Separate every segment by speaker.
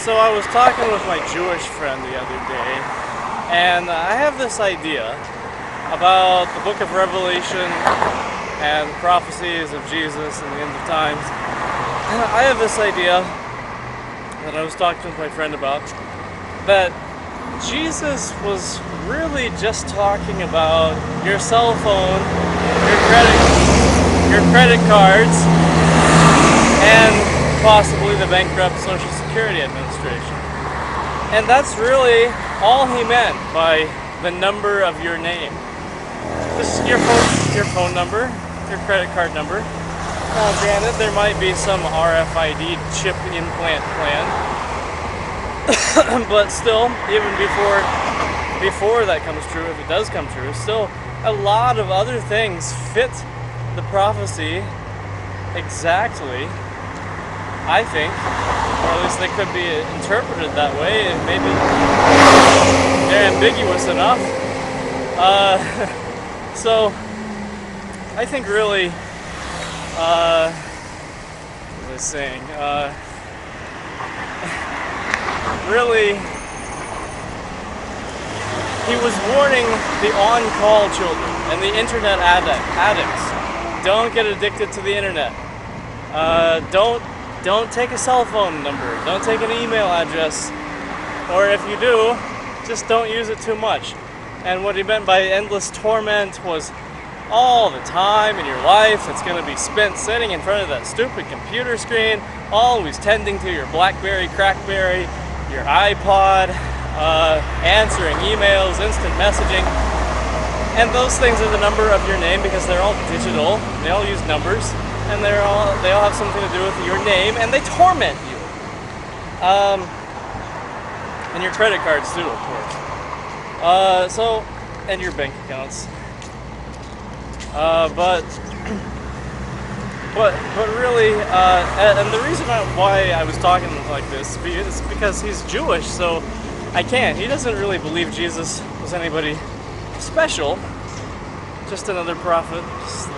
Speaker 1: So I was talking with my Jewish friend the other day, and I have this idea about the book of Revelation and the prophecies of Jesus and the end of times. And I have this idea that I was talking with my friend about, that Jesus was really just talking about your cell phone, your credit cards, and possibly the bankrupt Social Security Administration. And that's really all he meant by the number of your name. This is your phone number, your credit card number. Now granted, there might be some RFID chip implant plan, but still, even before that comes true, if it does come true, still a lot of other things fit the prophecy exactly, I think, or at least they could be interpreted that way, and maybe they're ambiguous enough. So I think really, what was I saying? Really, he was warning the on-call children and the internet addicts. Don't get addicted to the internet. Don't take a cell phone number. Don't take an email address. Or if you do, just don't use it too much. And what he meant by endless torment was all the time in your life that's going to be spent sitting in front of that stupid computer screen, always tending to your Blackberry, Crackberry, your iPod, answering emails, instant messaging. And those things are the number of your name because they're all digital. They all use numbers. And they all have something to do with your name, and they torment you. And your credit cards too, of course. And your bank accounts. But really, and the reason why I was talking like this is because he's Jewish, so I can't. He doesn't really believe Jesus was anybody special, just another prophet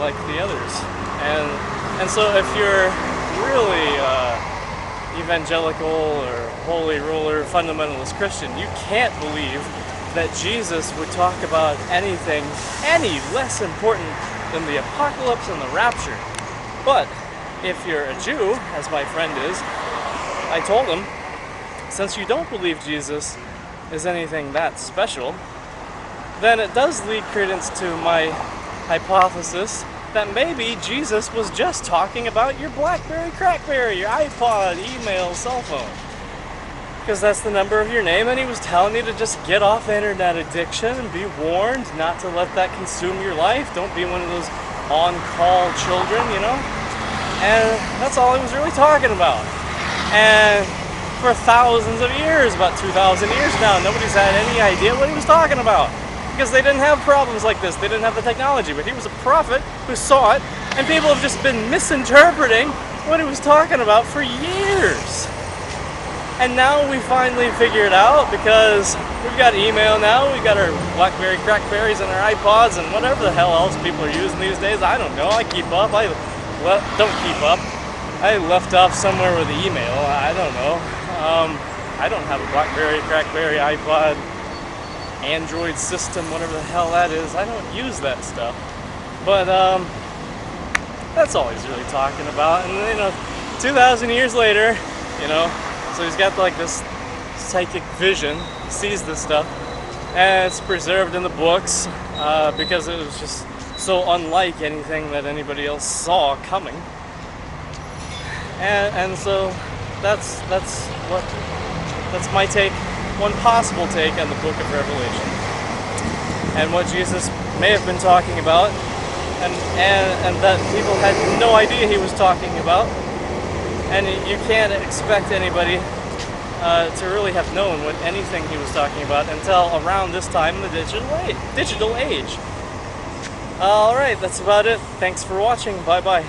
Speaker 1: like the others. And so if you're really evangelical or holy roller fundamentalist Christian, you can't believe that Jesus would talk about anything any less important than the apocalypse and the rapture. But if you're a Jew, as my friend is, I told him, since you don't believe Jesus is anything that special, then it does lead credence to my hypothesis that maybe Jesus was just talking about your Blackberry, Crackberry, your iPod, email, cell phone. Because that's the number of your name, and he was telling you to just get off the internet addiction and be warned not to let that consume your life. Don't be one of those on-call children, you know? And that's all he was really talking about. And for thousands of years, about 2,000 years now, nobody's had any idea what he was talking about. Because they didn't have problems like this. They didn't have the technology. But he was a prophet who saw it, and people have just been misinterpreting what he was talking about for years. And now we finally figure it out because we've got email now. We've got our Blackberry, Crackberries, and our iPods, and whatever the hell else people are using these days. I don't know. I keep up. Don't keep up. I left off somewhere with the email. I don't know. I don't have a Blackberry, Crackberry, iPod, Android system, whatever the hell that is. I don't use that stuff. But that's all he's really talking about. And 2,000 years later, so he's got like this psychic vision. He sees this stuff, and it's preserved in the books because it was just so unlike anything that anybody else saw coming. And so that's my take. One possible take on the book of Revelation and what Jesus may have been talking about, and that people had no idea he was talking about. And you can't expect anybody to really have known what anything he was talking about until around this time in the digital age. Alright, that's about it. Thanks for watching. Bye-bye.